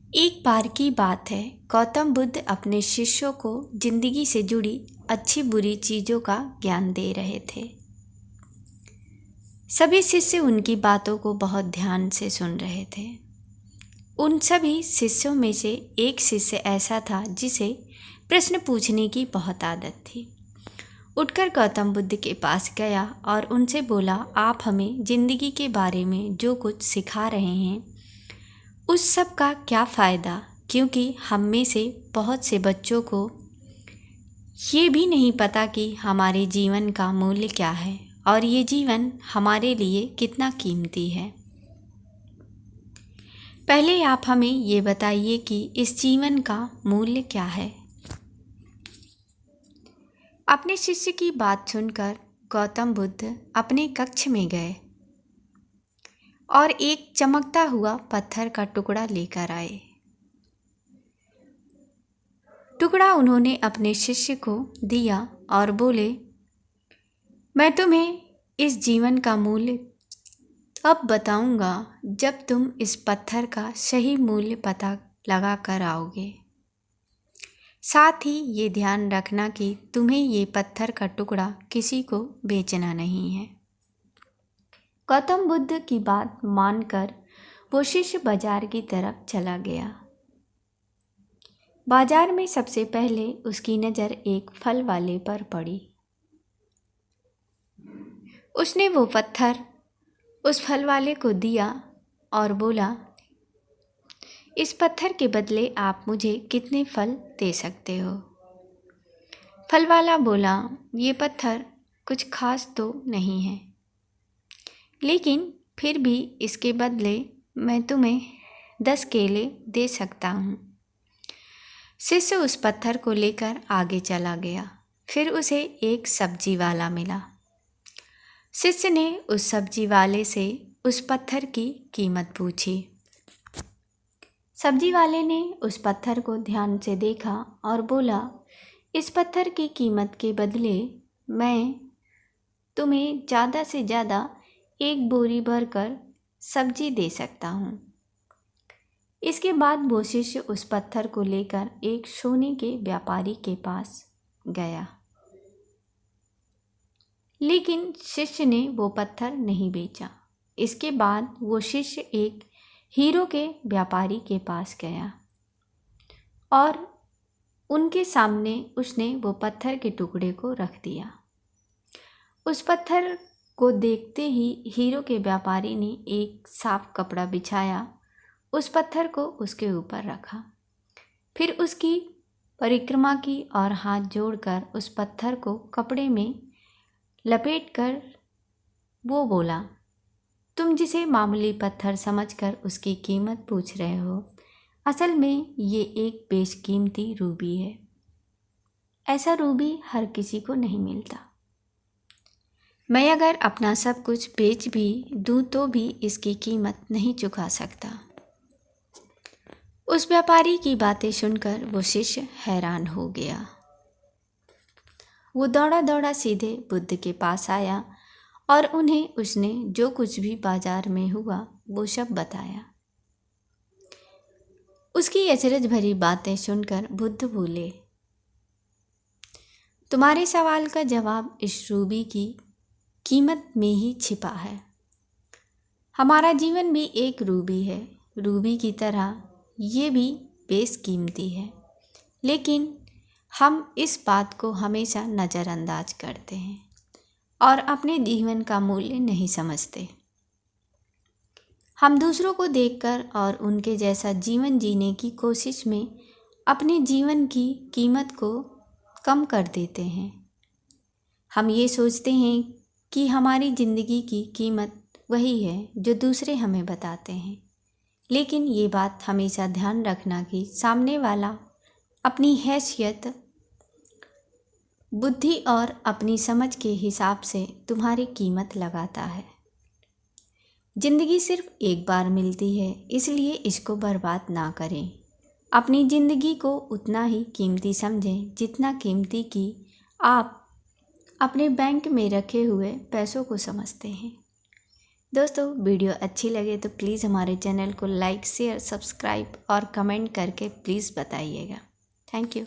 एक बार की बात है, गौतम बुद्ध अपने शिष्यों को जिंदगी से जुड़ी अच्छी बुरी चीज़ों का ज्ञान दे रहे थे। सभी शिष्य उनकी बातों को बहुत ध्यान से सुन रहे थे। उन सभी शिष्यों में से एक शिष्य ऐसा था जिसे प्रश्न पूछने की बहुत आदत थी। उठकर गौतम बुद्ध के पास गया और उनसे बोला, आप हमें जिंदगी के बारे में जो कुछ सिखा रहे हैं उस सब का क्या फ़ायदा, क्योंकि हम में से बहुत से बच्चों को ये भी नहीं पता कि हमारे जीवन का मूल्य क्या है और ये जीवन हमारे लिए कितना कीमती है। पहले आप हमें ये बताइए कि इस जीवन का मूल्य क्या है। अपने शिष्य की बात सुनकर गौतम बुद्ध अपने कक्ष में गए और एक चमकता हुआ पत्थर का टुकड़ा लेकर आए। टुकड़ा उन्होंने अपने शिष्य को दिया और बोले, मैं तुम्हें इस जीवन का मूल्य अब बताऊंगा जब तुम इस पत्थर का सही मूल्य पता लगा कर आओगे। साथ ही ये ध्यान रखना कि तुम्हें ये पत्थर का टुकड़ा किसी को बेचना नहीं है। गौतम बुद्ध की बात मानकर वो शिष्य बाजार की तरफ चला गया। बाजार में सबसे पहले उसकी नज़र एक फल वाले पर पड़ी। उसने वो पत्थर उस फल वाले को दिया और बोला, इस पत्थर के बदले आप मुझे कितने फल दे सकते हो। फल वाला बोला, ये पत्थर कुछ खास तो नहीं है, लेकिन फिर भी इसके बदले मैं तुम्हें 10 केले दे सकता हूँ। शिष्य उस पत्थर को लेकर आगे चला गया। फिर उसे एक सब्जी वाला मिला। शिष्य ने उस सब्जी वाले से उस पत्थर की कीमत पूछी। सब्जी वाले ने उस पत्थर को ध्यान से देखा और बोला, इस पत्थर की कीमत के बदले मैं तुम्हें ज़्यादा से ज़्यादा 1 बोरी भरकर सब्जी दे सकता हूँ। इसके बाद वो शिष्य उस पत्थर को लेकर एक सोने के व्यापारी के पास गया, लेकिन शिष्य ने वो पत्थर नहीं बेचा। इसके बाद वो शिष्य एक हीरो के व्यापारी के पास गया और उनके सामने उसने वो पत्थर के टुकड़े को रख दिया। उस पत्थर को देखते ही हीरो के व्यापारी ने एक साफ कपड़ा बिछाया, उस पत्थर को उसके ऊपर रखा, फिर उसकी परिक्रमा की और हाथ जोड़कर उस पत्थर को कपड़े में लपेटकर वो बोला, तुम जिसे मामूली पत्थर समझकर उसकी कीमत पूछ रहे हो, असल में ये एक बेशकीमती रूबी है। ऐसा रूबी हर किसी को नहीं मिलता। मैं अगर अपना सब कुछ बेच भी दूँ तो भी इसकी कीमत नहीं चुका सकता। उस व्यापारी की बातें सुनकर वो शिष्य हैरान हो गया। वो दौड़ा दौड़ा सीधे बुद्ध के पास आया और उन्हें उसने जो कुछ भी बाजार में हुआ वो सब बताया। उसकी अचरज भरी बातें सुनकर बुद्ध बोले, तुम्हारे सवाल का जवाब इस रूबी की कीमत में ही छिपा है। हमारा जीवन भी एक रूबी है। रूबी की तरह ये भी बेशकीमती है, लेकिन हम इस बात को हमेशा नज़रअंदाज करते हैं और अपने जीवन का मूल्य नहीं समझते। हम दूसरों को देखकर और उनके जैसा जीवन जीने की कोशिश में अपने जीवन की कीमत को कम कर देते हैं। हम ये सोचते हैं कि हमारी ज़िंदगी की कीमत वही है जो दूसरे हमें बताते हैं, लेकिन ये बात हमेशा ध्यान रखना कि सामने वाला अपनी हैसियत, बुद्धि और अपनी समझ के हिसाब से तुम्हारी कीमत लगाता है। ज़िंदगी सिर्फ एक बार मिलती है, इसलिए इसको बर्बाद ना करें। अपनी ज़िंदगी को उतना ही कीमती समझें जितना कीमती कि आप अपने बैंक में रखे हुए पैसों को समझते हैं। दोस्तों वीडियो अच्छी लगे तो प्लीज़ हमारे चैनल को लाइक शेयर सब्सक्राइब और कमेंट करके प्लीज़ बताइएगा। Thank you.